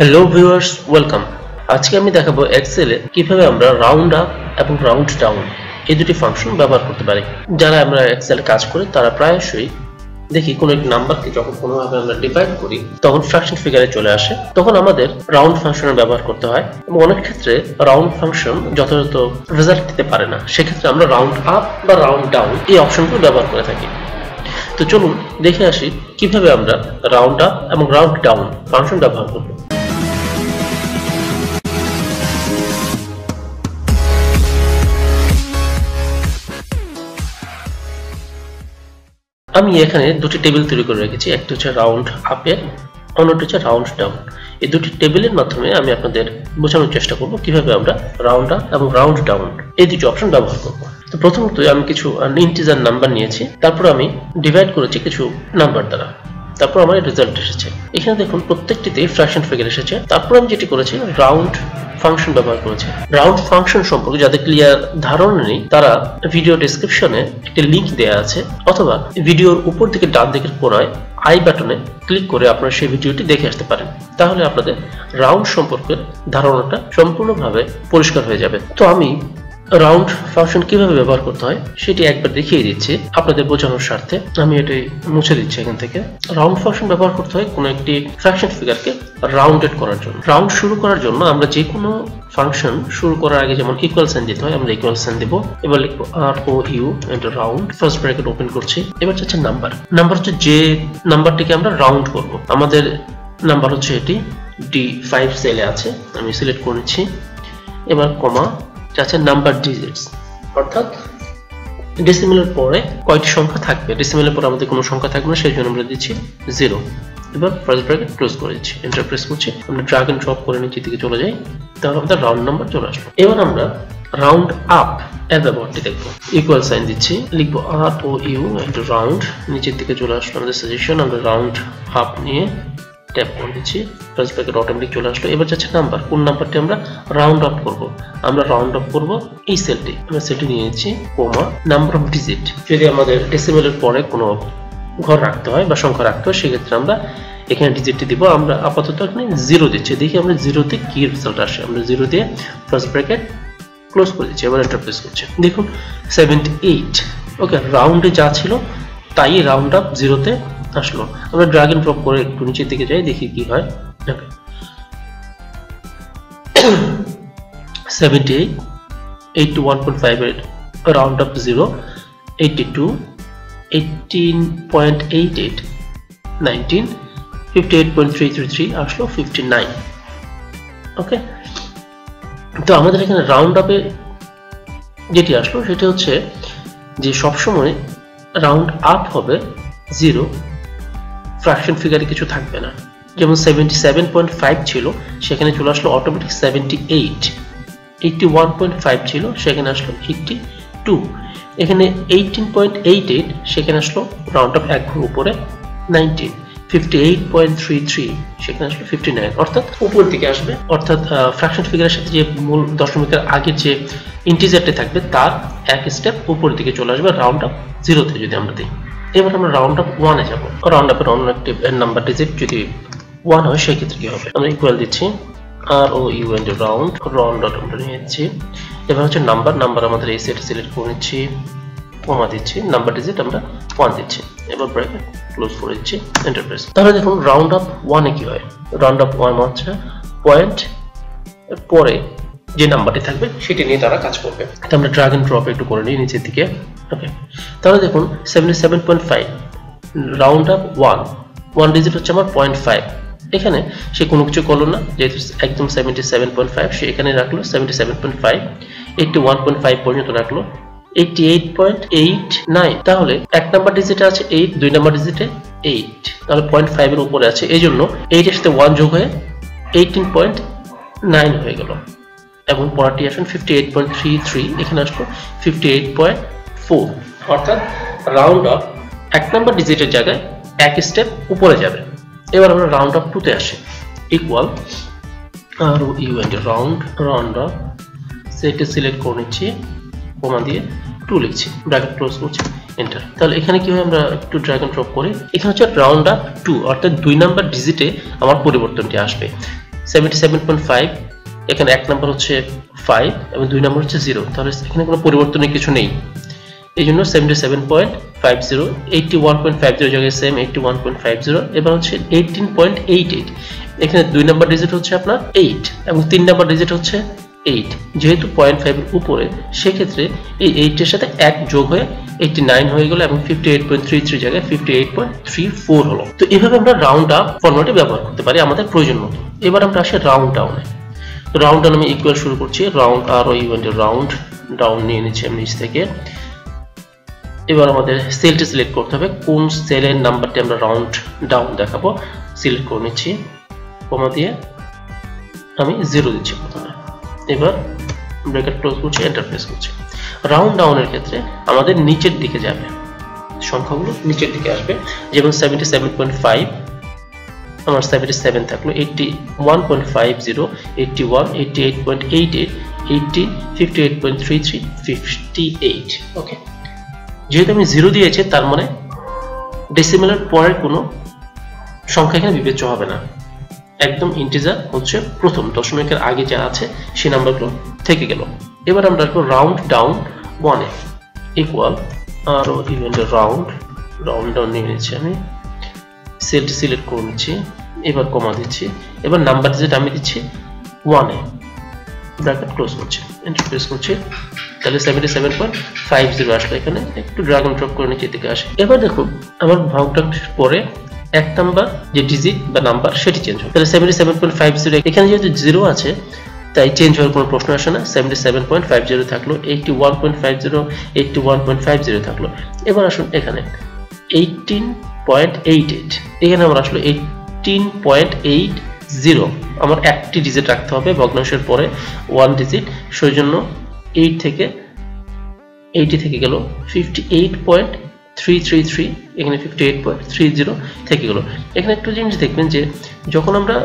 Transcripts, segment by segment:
Hello viewers, welcome. আজকে আমি দেখাবো এক্সেলে কিভাবে আমরা রাউন্ড আপ এবং রাউন্ড ডাউন এই দুটি ফাংশন ব্যবহার করতে পারি। যারা আমরা এক্সেলে কাজ করি তারা প্রায়শই দেখি কোনো একটি নাম্বারকে যখন কোনোভাবে আমরা ডিভাইড করি তখন ফ্র্যাকশন ফিগারে চলে আসে, তখন আমাদের রাউন্ড ফাংশনের ব্যবহার করতে হয় এবং অনেক ক্ষেত্রে রাউন্ড ফাংশন যথাযথ রেজাল্ট দিতে পারে না। সেক্ষেত্রে আমরা রাউন্ড আপ বা রাউন্ড ডাউন এই অপশনগুলো ব্যবহার করে থাকি। তো চলুন দেখে আসি কিভাবে আমরা রাউন্ড আপ এবং রাউন্ড ডাউন ফাংশন ব্যবহার করব। আমি এখানে দুটি টেবিল তৈরি করে রেখেছি, একটি হচ্ছে রাউন্ড আপের, অন্যটি হচ্ছে রাউন্ড ডাউন। এই দুটি টেবিলের মাধ্যমে আমি আপনাদের বোঝানোর চেষ্টা করব কিভাবে আমরা রাউন্ড আপ এবং রাউন্ড ডাউন এই দুটি অপশন ব্যবহার করব। তো প্রথমত আমি কিছু ইন্টিজার নাম্বার নিয়েছি, তারপর আমি ডিভাইড করেছি কিছু নাম্বার দ্বারা, তারপর আমার রেজাল্ট এসেছে। এখানে দেখুন প্রত্যেকটিতে ফ্র্যাকশন ফিগার এসেছে। তারপর আমি যেটি করেছি রাউন্ড ফাংশন ব্যবহার করেছে। রাউন্ড ফাংশন সম্পর্কে যাদের ক্লিয়ার ধারণা নেই তারা ভিডিও ডেসক্রিপশনে একটি লিংক দেওয়া আছে, অথবা ভিডিওর উপর দিকে ডান দিকের কোণায় আই বাটনে ক্লিক করে আপনারা সেই ভিডিওটি দেখে আসতে পারেন। তাহলে আপনাদের রাউন্ড সম্পর্কে ধারণাটা সম্পূর্ণভাবে পরিষ্কার হয়ে যাবে। তো আমি রাউন্ড ফাংশন কিভাবে ব্যবহার করতে হয় সেটি একবার দেখিয়ে দিচ্ছি আপনাদের বোঝানোর স্বার্থে। আমি এটাই মুছে দিচ্ছি এখান থেকে। রাউন্ড ফাংশন ব্যবহার করতে হয় কোনো একটি ফ্র্যাকশন ফিগারকে রাউন্ডেড করার জন্য। রাউন্ড শুরু করার জন্য আমরা যে কোনো ফাংশন শুরু করার আগে যেমন ইকুয়াল সাইন দিতে হয়, আমরা ইকুয়াল সাইন দেব। এবার লিখবো R O U and round, first bracket open করছি। এবার হচ্ছে নাম্বার হচ্ছে যে নাম্বারটিকে আমরা রাউন্ড করব। আমাদের নাম্বার হচ্ছে এটি D5 সেলে আছে, আমি সিলেক্ট করে নিচ্ছি। এবার কমা আছে নাম্বার ডিজিটস, অর্থাৎ ডেসিমেলের পরে কয়টি সংখ্যা থাকবে। ডেসিমেলের পরে আমাদের কোনো সংখ্যা থাকবে না, সেই জন্য আমরা দিচ্ছি 0। এবার ফার্স্ট ব্র্যাকেট ক্লোজ করে দিচ্ছি, এন্টার প্রেস করছি। আমরা ড্র্যাগ এন্ড ড্রপ করে নিচের দিকে চলে যাই, তাহলে আমাদের রাউন্ড নাম্বার চলে আসবে। এবার আমরা রাউন্ড আপ এর ব্যবহারটি দেখবো। ইকুয়াল সাইন দিচ্ছি, লিখবো R O U and round, নিচের দিকে চলে আসলো আমাদের সাজেশন। আমরা রাউন্ড আপ নিয়ে ট্যাপ করে দিচ্ছি, ফার্স্ট ব্র্যাকেট অটোমেটিক চলে আসলো। এবার যাচ্ছে নাম্বার, কোন নাম্বারটি আমরা রাউন্ড আপ করব। আমরা রাউন্ড আপ করব এই সেলটি, আমরা সেলটি নিয়ে নিচ্ছি, কোমা নাম্বার অফ ডিজিট। যদি আমাদের ডেসিমেলের পরে কোনো ঘর রাখতে হয় বা সংখ্যা রাখতে হয় সেক্ষেত্রে আমরা এখানে ডিজিটটি দিব। আমরা আপাতত এখানে 0 দিচ্ছি, দেখি আমরা 0তে কি রেজাল্ট আসে। আমরা 0 দিয়ে ফার্স্ট ব্র্যাকেট ক্লোজ করে দিচ্ছি, এবার এন্টার প্রেস করছি। দেখুন 78। ওকে, রাউন্ডে যা ছিল তাই রাউন্ড আপ 0তে আসলো। আমরা ড্র্যাগ এন্ড ড্রপ করে একটু নিচের দিকে যাই, দেখি কি হয়। 78, 81.5 এর রাউন্ড আপ 0, 82, 18.88, 19, 58.333 আসলো 59। ওকে, তো আমাদের এখানে রাউন্ড আপে যেটি আসলো সেটা হচ্ছে যে সবসময় রাউন্ড আপ হবে 0, ফ্র্যাকশন ফিগারে কিছু থাকবে না। যেমন 77.5 ছিল, সেখানে চলে আসলো অটোমেটিক 78। 81.5 ছিল, সেখানে আসলো 82। এখানে 18.88, সেখানে আসলো রাউন্ড আপ এক ঘর উপরে 19। 58.33, সেখানে আসলো 59, অর্থাৎ উপর দিকে আসবে। অর্থাৎ ফ্র্যাকশন ফিগারের সাথে যে মূল দশমিকের আগের যে ইন্টিজারটি থাকবে তার এক স্টেপ উপর দিকে চলে আসবে রাউন্ড আপ 0তে যদি আমরা দিই। এবার আমরা রাউন্ড আপ 1-এ যাব। রাউন্ড আপের অন্য একটি নাম্বার ডিজিট যদি 1 হয় সেই ক্ষেত্রে কি হবে। আমরা ইকুয়াল দিচ্ছি আর O U and round dot আমরা নিয়েছি। এবার হচ্ছে নাম্বার আমাদের এই সেট সিলেক্ট করে নিচ্ছি, কমা দিচ্ছি, নাম্বার ডিজিট আমরা 1 দিচ্ছি। এবার ব্র্যাকেট ক্লোজ করে দিচ্ছি, এন্টার প্রেস। তাহলে দেখুন রাউন্ড আপ 1-এ কি হয়। রাউন্ড আপ 1 হচ্ছে পয়েন্ট পরে যে নাম্বারটি থাকবে সেটি নিয়ে তারা কাজ করবে। তো আমরা ড্র্যাগ এন্ড ড্রপ একটু করে নিই নিচের দিকে। ওকে, তাহলে দেখুন 77.5 রাউন্ড আপ 1 ডিজিট হচ্ছে আমার 0.5। এখানে সে কোনো কিছু করলো না, যেহেতু একদম 77.5 সে এখানে রাখলো 77.5, 81.5 পর্যন্ত রাখলো, 88.89। তাহলে এক নাম্বার ডিজিটে আছে 8, 2 নাম্বার ডিজিটে 8, তাহলে 0.5 এর উপরে আছে, এই জন্য 8 এর সাথে 1 যোগ হয়ে 18.9 হয়ে গেল। এবং পরেরটি আসুন 58.33, এখানে আসলো 58.4, অর্থাৎ রাউন্ড আপ এক নাম্বার ডিজিটের জায়গায় এক স্টেপ উপরে যাবে। এবার আমরা রাউন্ড আপ 2-তে আসি। ইকুয়াল আর ইউ এন্ড রাউন্ড আপ সেটে সিলেক্ট করে নিচ্ছি, কমা দিয়ে 2 লিখছি, ব্র্যাকেট ক্লোজ করছি, এন্টার। তাহলে এখানে কি হয়, আমরা একটু ড্র্যাগ এন্ড ড্রপ করি। এখানে হচ্ছে রাউন্ড আপ 2, অর্থাৎ 2 নাম্বার ডিজিটে আমার পরিবর্তনটি আসবে। 77.5, এখানে এক নাম্বার হচ্ছে 5 এবং দুই নাম্বার হচ্ছে 0, তাহলে এখানে কোনো পরিবর্তনের কিছু নেই। এই জন্য 77.50, 81.50 জায়গায় সেম 81.50। এবার হচ্ছে 18.88, এখানে দুই নাম্বার ডিজিট হচ্ছে আপনার 8 এবং তিন নাম্বার ডিজিট হচ্ছে 8, যেহেতু 0.5 এর উপরে সেক্ষেত্রে এই 8 এর সাথে 1 যোগ হয়ে 89 হয়ে গেল এবং 58.33 জায়গায় 58.34 হলো। তো এইভাবে আমরা রাউন্ড আপ ফর্মুলাটি ব্যবহার করতে পারি আমাদের প্রয়োজন মতো। এবার আমরা আসি রাউন্ড ডাউনে। তো রাউন্ড ডাউন আমি ইকুয়াল শুরু করছি, রাউন্ড আর ও ইভেন্টের রাউন্ড ডাউন নিয়ে নিচ্ছি আমি নিচ থেকে। এবার আমাদের সেলটি সিলেক্ট করতে হবে, কোন সেলের নাম্বারটি আমরা রাউন্ড ডাউন দেখাবো। সিলেক্ট করে নিচ্ছি, কমা দিয়ে আমি 0 দিচ্ছি প্রথমে। এবার ব্র্যাকেট ক্লোজ করছি, এন্টার প্রেস করছি। রাউন্ড ডাউনের ক্ষেত্রে আমাদের নিচের দিকে যাবে, সংখ্যাগুলো নিচের দিকে আসবে। যেমন 77.5 আমার 77 থাকলো, 81.50, 81, 88.88, 80, 58.33, 58। ওকে, যেহেতু আমি 0 দিয়েছি তার মানে ডেসিমেলের পরের কোনো সংখ্যা এখানে বিবেচ্য হবে না, একদম ইন্টিজার হচ্ছে প্রথম দশমিকের আগে যা আছে সেই নাম্বারগুলো থেকে গেল। এবার আমরা আসবো রাউন্ড ডাউন 1 এ, ইকুয়াল আর ও ইভেন্টের রাউন্ড ডাউন নিয়ে নিচ্ছি আমি, সেলটি সিলেক্ট করে নিচ্ছি, এবার কমা দিচ্ছি। এবার নাম্বার যেটা আমি দিচ্ছি 1 এ, ব্র্যাকেট ক্লোজ করছি, এন্টার প্রেস করছি। তাহলে 77.50 আসলে এখানে একটু ড্র্যাগ এন্ড ড্রপ করে নিচে দিকে আসে। এবার দেখুন আমার ভাগটার পরে এক নাম্বার যে ডিজিট বা নাম্বার সেটি চেঞ্জ হবে। তাহলে 77.50 এখানে যেহেতু 0 আছে তাই চেঞ্জ হওয়ার কোনো প্রশ্ন আসে না। 77.50 থাকলো, 81.50, 81.50 থাকলো। এবার আসুন এখানে 18.88, এখানে আমার আসলো 18.80। আমার একটি ডিজিট রাখতে হবে, ভগ্নাংশের পরে 1 ডিজিট, সেই জন্য 8 থেকে 80 থেকে গেল 58.333, এখানে 58.30 থেকে গেল। এখানে একটু জিনিস দেখবেন যে যখন আমরা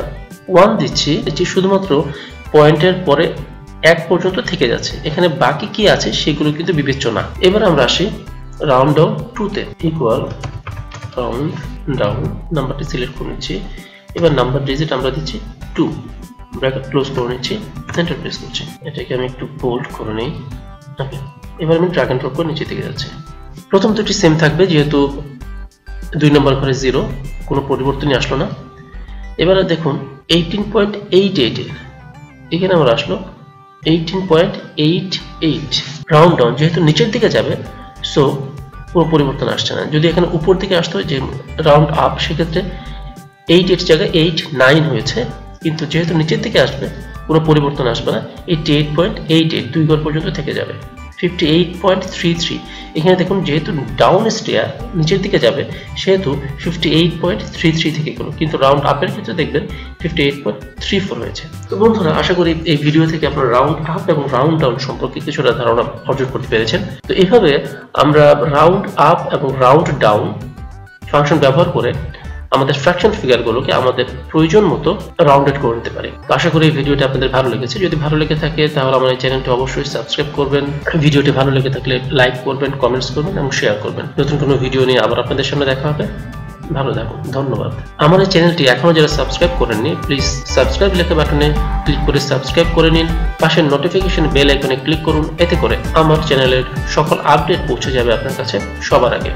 1 দিচ্ছি শুধুমাত্র পয়েন্টের পরে 1 পর্যন্ত থেকে যাচ্ছে, এখানে বাকি কি আছে সেগুলো কিন্তু বিবেচ্য না। এবার আমরা আসি রাউন্ড ডাউন 2 তে, ইকুয়াল রাউন্ড ডাউন, নাম্বারটি সিলেক্ট করে নিচ্ছি। এবার নাম্বার ডিজিট আমরা দিচ্ছি 2, ব্র্যাকেট ক্লোজ করে নিচ্ছি, এন্টার প্রেস করছি। এটাকে আমি একটু বোল্ড করে নেই। ওকে, এবার আমি ড্র্যাগ এন্ড ড্রপ করে নিচে দিকে যাচ্ছি। প্রথম দুটি সেম থাকবে যেহেতু 2 নম্বর ঘরে 0, কোনো পরিবর্তনই আসলো না। এবারে দেখুন 18.88, এখানে আমার আসলো 18.88। রাউন্ড ডাউন যেহেতু নিচের দিকে যাবে সো কোনো পরিবর্তন আসছে না। যদি এখানে উপর দিকে আসতো যে রাউন্ড আপ সেক্ষেত্রে 88 জায়গায় 89 হয়েছে, কিন্তু যেহেতু নিচের দিকে আসবে কোনো পরিবর্তন আসবে না। 88.88 2 ঘর পর্যন্ত থেকে যাবে। 58.33, এখানে দেখুন যেহেতু ডাউন স্টেয়ার নিচের দিকে যাবে সেহেতু 58.33 থেকে গেল, কিন্তু রাউন্ড আপের ক্ষেত্রে দেখবেন 58.34 হয়েছে। তো বন্ধুরা, আশা করি এই ভিডিও থেকে আপনারা রাউন্ড আপ এবং রাউন্ড ডাউন সম্পর্কে কিছুটা ধারণা অর্জন করতে পেরেছেন। তো এইভাবে আমরা রাউন্ড আপ এবং রাউন্ড ডাউন ফাংশন ব্যবহার করে আমাদের ফ্র্যাকশন ফিগারগুলোকে আমাদের প্রয়োজন মতো রাউন্ডেড করে নিতে পারি। তো আশা করি এই ভিডিওটা আপনাদের ভালো লেগেছে। যদি ভালো লেগে থাকে তাহলে আমার এই চ্যানেলটি অবশ্যই সাবস্ক্রাইব করবেন। ভিডিওটি ভালো লেগে থাকলে লাইক করবেন, কমেন্টস করবেন এবং শেয়ার করবেন। নতুন কোনো ভিডিও নিয়ে আবার আপনাদের সামনে দেখা হবে। ভালো থাকুন, ধন্যবাদ। আমার এই চ্যানেলটি এখনো যারা সাবস্ক্রাইব করেননি প্লিজ সাবস্ক্রাইব লেখা বাটনে ক্লিক করে সাবস্ক্রাইব করে নিন। পাশের নোটিফিকেশন বেল আইকনে ক্লিক করুন, এতে করে আমার চ্যানেলের সকল আপডেট পৌঁছে যাবে আপনার কাছে সবার আগে।